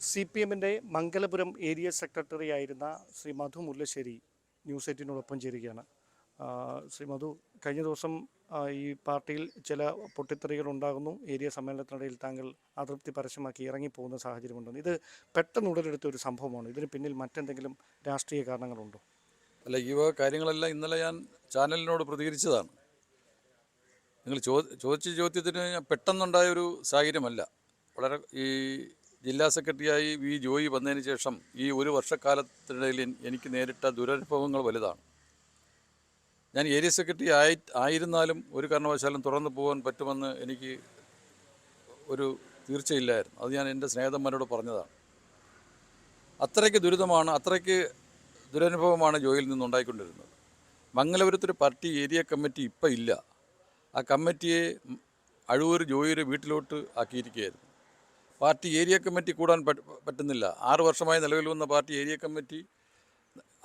CPM-ന്റെ Mangalapuram area secretary ആയിരുന്ന ശ്രീ മധു Mullassery news 18നോടൊപ്പം ചേരുകയാണ്. ശ്രീ മധു, കഴിഞ്ഞ ദിവസം ഈ പാർട്ടിയിൽ ചില പൊട്ടിത്തെറികൾ ഉണ്ടാകുന്നു. ഏരിയ സമ്മേളനത്തിനിടയിൽ താങ്കൾ അതൃപ്തി പരസ്യമാക്കി ഇറങ്ങിപ്പോകുന്ന സാഹചര്യമുണ്ടെന്ന്. ഇത് പെട്ടെന്ന് ഉടലെടുത്ത ഒരു സംഭവമാണ്. ഇതിന് പിന്നിൽ മറ്റെന്തെങ്കിലും രാഷ്ട്രീയ കാരണങ്ങളുണ്ടോ? അല്ല, ഈ കാര്യങ്ങളെല്ലാം ഇന്നലെ ഞാൻ ചാനലിനോട് പ്രതികരിച്ചതാണ്. നിങ്ങൾ ചോദിച്ച ചോദ്യത്തിന് പെട്ടെന്നുണ്ടായ ഒരു സാഹചര്യമല്ല. വളരെ ഈ ജില്ലാ സെക്രട്ടറിയായി ജോയി വന്നതിന് ശേഷം ഈ ഒരു വർഷക്കാലത്തിനിടയിൽ എനിക്ക് നേരിട്ട ദുരനുഭവങ്ങൾ വലുതാണ്. ഞാൻ ഏരിയ സെക്രട്ടറി ആയിരുന്നാലും ഒരു കാരണവശാലും തുറന്നു പോകാൻ പറ്റുമെന്ന് എനിക്ക് ഒരു തീർച്ചയില്ലായിരുന്നു. അത് ഞാൻ എൻ്റെ സ്നേഹിതന്മാരോട് പറഞ്ഞതാണ്. അത്രയ്ക്ക് ദുരിതമാണ്, അത്രയ്ക്ക് ദുരനുഭവമാണ് ജോയിൽ നിന്നുണ്ടായിക്കൊണ്ടിരുന്നത്. മംഗലപുരത്തൊരു പാർട്ടി ഏരിയ കമ്മിറ്റി ഇപ്പം ഇല്ല. ആ കമ്മിറ്റിയെ അഴൂർ ജോയിയുടെ വീട്ടിലോട്ട് ആക്കിയിരിക്കുകയായിരുന്നു. പാർട്ടി ഏരിയ കമ്മിറ്റി കൂടാൻ പറ്റുന്നില്ല. 6 വർഷമായി നിലവിൽ വന്ന പാർട്ടി ഏരിയ കമ്മിറ്റി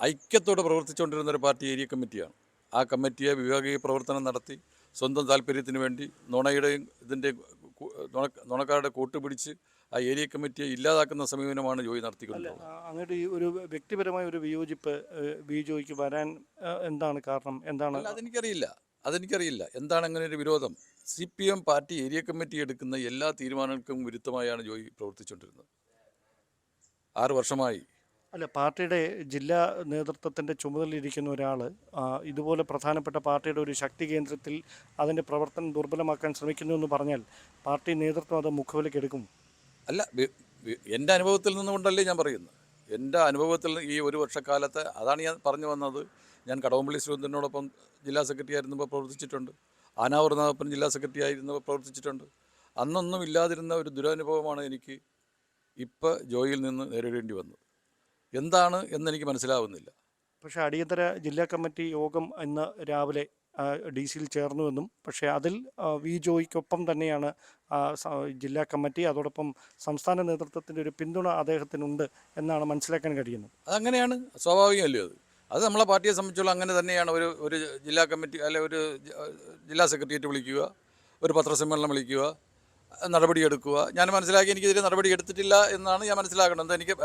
ഐക്യത്തോടെ പ്രവർത്തിച്ചുകൊണ്ടിരുന്നൊരു പാർട്ടി ഏരിയ കമ്മിറ്റിയാണ്. ആ കമ്മിറ്റിയെ വിഭാഗീയ പ്രവർത്തനം നടത്തി സ്വന്തം താല്പര്യത്തിന് വേണ്ടി നുണയുടെയും നുണക്കാരുടെ കൂട്ടുപിടിച്ച് ആ ഏരിയ കമ്മിറ്റിയെ ഇല്ലാതാക്കുന്ന സമീപനമാണ് ജോയി നടത്തിക്കൊണ്ടിരുന്നത്. അങ്ങോട്ട് ഈ ഒരു വ്യക്തിപരമായ ഒരു വിയോജിപ്പ് ജോയിക്ക് വരാൻ എന്താണ് കാരണം? എന്താണ്? അതെനിക്കറിയില്ല എന്താണ് അങ്ങനെ ഒരു വിരോധം. CPM പാർട്ടി ഏരിയ കമ്മിറ്റി എടുക്കുന്ന എല്ലാ തീരുമാനങ്ങൾക്കും വിരുദ്ധമായാണ് ജോയി പ്രവർത്തിച്ചുകൊണ്ടിരുന്നത് 6 വർഷമായി. അല്ല, പാർട്ടിയുടെ ജില്ലാ നേതൃത്വത്തിൻ്റെ ചുമതലയിരിക്കുന്ന ഒരാൾ ഇതുപോലെ പ്രധാനപ്പെട്ട പാർട്ടിയുടെ ഒരു ശക്തി കേന്ദ്രത്തിൽ അതിൻ്റെ പ്രവർത്തനം ദുർബലമാക്കാൻ ശ്രമിക്കുന്നു എന്ന് പറഞ്ഞാൽ പാർട്ടി നേതൃത്വം അത് മുഖവിലേക്ക് എടുക്കും. അല്ല, എൻ്റെ അനുഭവത്തിൽ നിന്നുകൊണ്ടല്ലേ ഞാൻ പറയുന്നത്. എൻ്റെ അനുഭവത്തിൽ ഈ ഒരു വർഷക്കാലത്തെ അതാണ് ഞാൻ പറഞ്ഞു വന്നത്. ഞാൻ കടകംപള്ളി സുരേന്ദ്രനോടൊപ്പം ജില്ലാ സെക്രട്ടറി ആയിരുന്നപ്പോൾ പ്രവർത്തിച്ചിട്ടുണ്ട്. ആനാവൂർ നാഗപ്പൻ ജില്ലാ സെക്രട്ടറി ആയിരുന്നപ്പോൾ പ്രവർത്തിച്ചിട്ടുണ്ട്. അന്നൊന്നും ഇല്ലാതിരുന്ന ഒരു ദുരനുഭവമാണ് എനിക്ക് ഇപ്പോൾ ജോയിൽ നിന്ന് നേരിടേണ്ടി വന്നത്. എന്താണ് എന്നെനിക്ക് മനസ്സിലാവുന്നില്ല. പക്ഷേ അടിയന്തര ജില്ലാ കമ്മിറ്റി യോഗം ഇന്ന് രാവിലെ DC-യിൽ ചേർന്നുവെന്നും, പക്ഷേ അതിൽ ജോയിക്കൊപ്പം തന്നെയാണ് ജില്ലാ കമ്മിറ്റി, അതോടൊപ്പം സംസ്ഥാന നേതൃത്വത്തിൻ്റെ ഒരു പിന്തുണ അദ്ദേഹത്തിനുണ്ട് എന്നാണ് മനസ്സിലാക്കാൻ കഴിയുന്നത്. അതങ്ങനെയാണ്, സ്വാഭാവികമല്ലേ അത് നമ്മളെ പാർട്ടിയെ സംബന്ധിച്ചുള്ള അങ്ങനെ തന്നെയാണ്. ഒരു ജില്ലാ കമ്മിറ്റി അല്ലെ ഒരു ജില്ലാ സെക്രട്ടേറിയറ്റ് വിളിക്കുക, ഒരു പത്രസമ്മേളനം വിളിക്കുക, നടപടിയെടുക്കുക. ഞാൻ മനസ്സിലാക്കി എനിക്കെതിരെ നടപടി എടുത്തിട്ടില്ല എന്നാണ് ഞാൻ മനസ്സിലാക്കുന്നത്. എനിക്ക്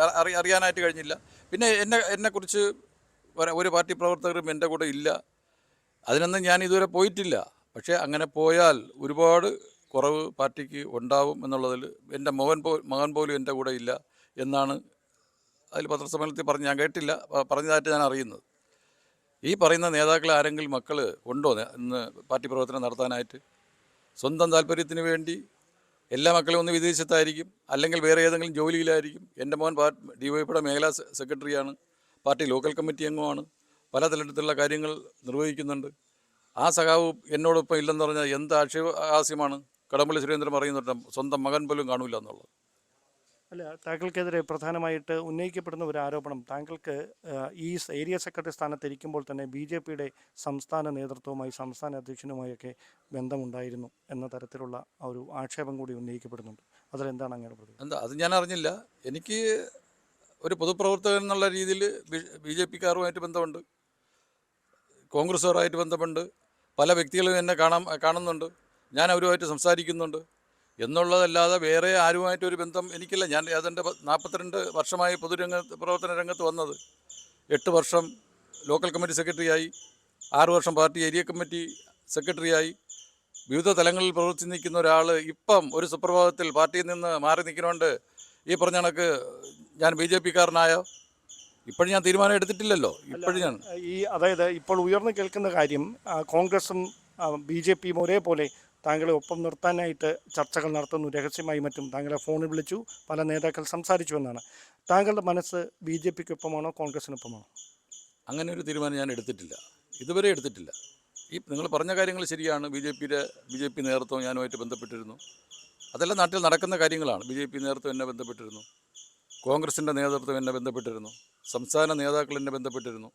അറിയാനായിട്ട് കഴിഞ്ഞില്ല. പിന്നെ എന്നെക്കുറിച്ച് ഒരു പാർട്ടി പ്രവർത്തകരും എൻ്റെ കൂടെ ഇല്ല. അതിനൊന്നും ഞാൻ ഇതുവരെ പോയിട്ടില്ല. പക്ഷേ അങ്ങനെ പോയാൽ ഒരുപാട് കുറവ് പാർട്ടിക്ക് ഉണ്ടാവും എന്നുള്ളതിൽ എൻ്റെ മകൻ പോലും എൻ്റെ കൂടെ ഇല്ല എന്നാണ് അതിൽ പത്രസമ്മേളനത്തിൽ ഞാൻ കേട്ടില്ല, പറഞ്ഞതായിട്ട് ഞാൻ അറിയുന്നത്. ഈ പറയുന്ന നേതാക്കളെ ആരെങ്കിലും മക്കൾ ഉണ്ടോ ഇന്ന് പാർട്ടി പ്രവർത്തനം നടത്താനായിട്ട്? സ്വന്തം താല്പര്യത്തിന് വേണ്ടി എല്ലാ മക്കളും ഒന്ന് വിദേശത്തായിരിക്കും, അല്ലെങ്കിൽ വേറെ ഏതെങ്കിലും ജോലിയിലായിരിക്കും. എൻ്റെ മോൻ DYPയുടെ മേഖലാ സെക്രട്ടറിയാണ്, പാർട്ടി ലോക്കൽ കമ്മിറ്റി അംഗമാണ്, പല തരത്തിലുള്ള കാര്യങ്ങൾ നിർവഹിക്കുന്നുണ്ട്. ആ സഖാവ് എന്നോടൊപ്പം ഇല്ലെന്ന് പറഞ്ഞാൽ എന്ത് ആക്ഷേപഹാസ്യമാണ് കടകംപള്ളി സുരേന്ദ്രൻ പറയുന്നുണ്ട്. സ്വന്തം മകൻ പോലും കാണൂല എന്നുള്ളത്. അല്ല, താങ്കൾക്കെതിരെ പ്രധാനമായിട്ട് ഉന്നയിക്കപ്പെടുന്ന ഒരു ആരോപണം, താങ്കൾക്ക് ഈ ഏരിയ സെക്രട്ടറി സ്ഥാനത്തിരിക്കുമ്പോൾ തന്നെ BJPയുടെ സംസ്ഥാന നേതൃത്വവുമായി, സംസ്ഥാന അധ്യക്ഷനുമായൊക്കെ ബന്ധമുണ്ടായിരുന്നു എന്ന തരത്തിലുള്ള ഒരു ആക്ഷേപം കൂടി ഉന്നയിക്കപ്പെടുന്നുണ്ട്. അതിലെന്താണ് അങ്ങനെ പ്രതികരണം? എന്താ അത് ഞാൻ അറിഞ്ഞില്ല. എനിക്ക് ഒരു പൊതുപ്രവർത്തകൻ എന്നുള്ള രീതിയിൽ BJPക്കാരുമായിട്ട് ബന്ധമുണ്ട്, കോൺഗ്രസ്സുകാരുമായിട്ട് ബന്ധമുണ്ട്, പല വ്യക്തികളും എന്നെ കാണുന്നുണ്ട്, ഞാൻ അവരുമായിട്ട് സംസാരിക്കുന്നുണ്ട് എന്നുള്ളതല്ലാതെ വേറെ ആരുമായിട്ടൊരു ബന്ധം എനിക്കില്ല. ഞാൻ ഏതാണ്ട് 42 വർഷമായി പ്രവർത്തന രംഗത്ത് വന്നത്. 8 വർഷം ലോക്കൽ കമ്മിറ്റി സെക്രട്ടറിയായി, 6 വർഷം പാർട്ടി ഏരിയ കമ്മിറ്റി സെക്രട്ടറിയായി, വിവിധ തലങ്ങളിൽ പ്രവർത്തിച്ച് നിൽക്കുന്ന ഒരാൾ ഇപ്പം ഒരു സുപ്രഭാതത്തിൽ പാർട്ടിയിൽ നിന്ന് മാറി നിൽക്കുന്നതുകൊണ്ട് ഈ പറഞ്ഞ കണക്ക് ഞാൻ BJPക്കാരനായോ? ഇപ്പോഴും ഞാൻ തീരുമാനം എടുത്തിട്ടില്ലല്ലോ. ഇപ്പോഴും ഞാൻ അതായത് ഇപ്പോൾ ഉയർന്നു കേൾക്കുന്ന കാര്യം, കോൺഗ്രസും BJPയും ഒരേപോലെ താങ്കളെ ഒപ്പം നിർത്താനായിട്ട് ചർച്ചകൾ നടത്തുന്നു, രഹസ്യമായി മറ്റും താങ്കളെ ഫോണിൽ വിളിച്ചു, പല നേതാക്കൾ സംസാരിച്ചു എന്നാണ്. താങ്കളുടെ മനസ്സ് BJPക്കൊപ്പമാണോ കോൺഗ്രസിനൊപ്പമാണോ? അങ്ങനെ ഒരു തീരുമാനം ഞാൻ എടുത്തിട്ടില്ല, ഇതുവരെ എടുത്തിട്ടില്ല. ഈ നിങ്ങൾ പറഞ്ഞ കാര്യങ്ങൾ ശരിയാണ്. BJP നേതൃത്വം ഞാനുമായിട്ട് ബന്ധപ്പെട്ടിരുന്നു. അതെല്ലാം നാട്ടിൽ നടക്കുന്ന കാര്യങ്ങളാണ്. BJP നേതൃത്വം എന്നെ ബന്ധപ്പെട്ടിരുന്നു, കോൺഗ്രസിൻ്റെ നേതൃത്വം എന്നെ ബന്ധപ്പെട്ടിരുന്നു, സംസ്ഥാന നേതാക്കൾ എന്നെ ബന്ധപ്പെട്ടിരുന്നു.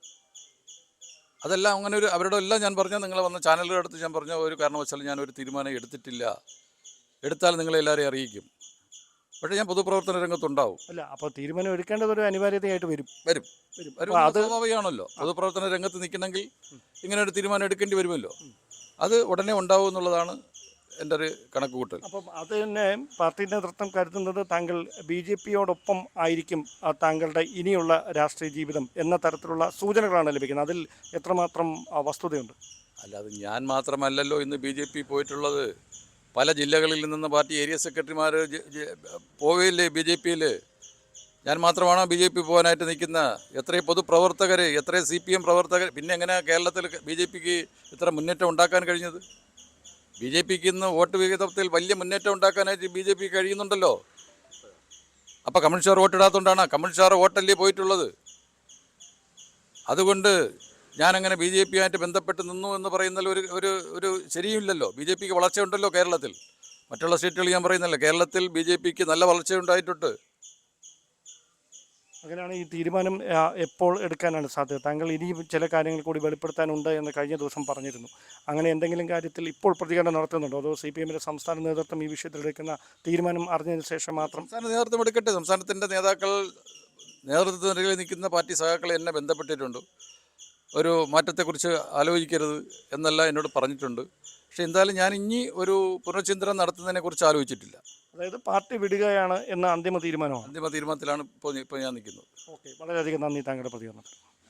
അതെല്ലാം അങ്ങനെ അവരോട് എല്ലാം ഞാൻ പറഞ്ഞ, നിങ്ങളെ വന്ന ചാനലുകളുടെ അടുത്ത് ഞാൻ പറഞ്ഞ, ഒരു കാരണവശാലും ഞാനൊരു തീരുമാനം എടുത്തിട്ടില്ല. എടുത്താൽ നിങ്ങളെല്ലാവരെയും അറിയിക്കും. പക്ഷേ ഞാൻ പൊതുപ്രവർത്തന രംഗത്തുണ്ടാവും. അല്ല, അപ്പോൾ തീരുമാനം എടുക്കേണ്ടത് ഒരു അനിവാര്യതയായിട്ട് വരും. അത് സ്വാഭാവികമാണല്ലോ. പൊതുപ്രവർത്തന രംഗത്ത് നിൽക്കണമെങ്കിൽ ഇങ്ങനെ ഒരു തീരുമാനം എടുക്കേണ്ടി വരുമല്ലോ. അത് ഉടനെ ഉണ്ടാവും എന്നുള്ളതാണ് എൻ്റെ ഒരു കണക്ക് കൂട്ടൽ. അപ്പം അത് തന്നെ പാർട്ടി നേതൃത്വം കരുതുന്നത് താങ്കൾ BJP-യോടൊപ്പം ആയിരിക്കും താങ്കളുടെ ഇനിയുള്ള രാഷ്ട്രീയ ജീവിതം എന്ന തരത്തിലുള്ള സൂചനകളാണ് ലഭിക്കുന്നത്. അതിൽ എത്രമാത്രം വസ്തുതയുണ്ട്? അല്ലാതെ ഞാൻ മാത്രമല്ലല്ലോ ഇന്ന് BJP പോയിട്ടുള്ളത്. പല ജില്ലകളിൽ നിന്ന് പാർട്ടി ഏരിയ സെക്രട്ടറിമാർ പോവുകയില്ലേ BJP-യിൽ? ഞാൻ മാത്രമാണോ BJP പോകാനായിട്ട് നിൽക്കുന്ന? എത്രയും പൊതുപ്രവർത്തകർ, എത്രയും CPM പ്രവർത്തകർ, പിന്നെ എങ്ങനെയാണ് കേരളത്തിൽ BJP-ക്ക് ഇത്ര മുന്നേറ്റം ഉണ്ടാക്കാൻ കഴിഞ്ഞത്? BJP-ക്ക് ഇന്ന് വോട്ട് വിഹിതത്തിൽ വലിയ മുന്നേറ്റം ഉണ്ടാക്കാനായിട്ട് BJP കഴിയുന്നുണ്ടല്ലോ. അപ്പോൾ കമ്മ്യൂണിസ്റ്റുകാർ വോട്ടിടാത്തതുകൊണ്ടാണ്. കമ്മ്യൂണിസ്റ്റുകാർ വോട്ടല്ലേ പോയിട്ടുള്ളത്. അതുകൊണ്ട് ഞാനങ്ങനെ BJP-ആയിട്ട് ബന്ധപ്പെട്ട് നിന്നു എന്ന് പറയുന്നതിൽ ഒരു ഒരു ഒരു ശരിയുമില്ലല്ലോ. BJP-ക്ക് വളർച്ചയുണ്ടല്ലോ കേരളത്തിൽ. മറ്റുള്ള സ്റ്റേറ്റുകൾ ഞാൻ പറയുന്നില്ല, കേരളത്തിൽ BJP-ക്ക് നല്ല വളർച്ചയുണ്ടായിട്ടുണ്ട്. അങ്ങനെയാണ് ഈ തീരുമാനം എപ്പോൾ എടുക്കാനാണ് സാധ്യത? താങ്കൾ ഇനിയും ചില കാര്യങ്ങൾ കൂടി വെളിപ്പെടുത്താനുണ്ട് എന്ന് കഴിഞ്ഞ ദിവസം പറഞ്ഞിരുന്നു. അങ്ങനെ എന്തെങ്കിലും കാര്യത്തിൽ ഇപ്പോൾ പ്രതികരണം നടത്തുന്നുണ്ടോ? അതോ CPM-ന്റെ സംസ്ഥാന നേതൃത്വം ഈ വിഷയത്തിൽ എടുക്കുന്ന തീരുമാനം അറിഞ്ഞതിന് ശേഷം മാത്രം? സംസ്ഥാന നേതൃത്വം എടുക്കട്ടെ. സംസ്ഥാനത്തിൻ്റെ നേതാക്കൾ, നേതൃത്വത്തിൽ നിൽക്കുന്ന പാർട്ടി സഖാക്കൾ എന്നെ ബന്ധപ്പെട്ടിട്ടുണ്ട്. ഒരു മാറ്റത്തെക്കുറിച്ച് ആലോചിക്കരുത് എന്നല്ല എന്നോട് പറഞ്ഞിട്ടുണ്ട്. പക്ഷേ എന്തായാലും ഞാൻ ഇനി ഒരു പുനർചിന്തനം നടത്തുന്നതിനെക്കുറിച്ച് ആലോചിച്ചിട്ടില്ല. അതായത് പാർട്ടി വിടുകയാണ് എന്ന അന്തിമ തീരുമാനമാണ്. അന്തിമ തീരുമാനത്തിലാണ് ഇപ്പോൾ ഞാൻ നിൽക്കുന്നത്. ഓക്കെ, വളരെയധികം നന്ദി താങ്കളുടെ പ്രതികരണത്തിന്.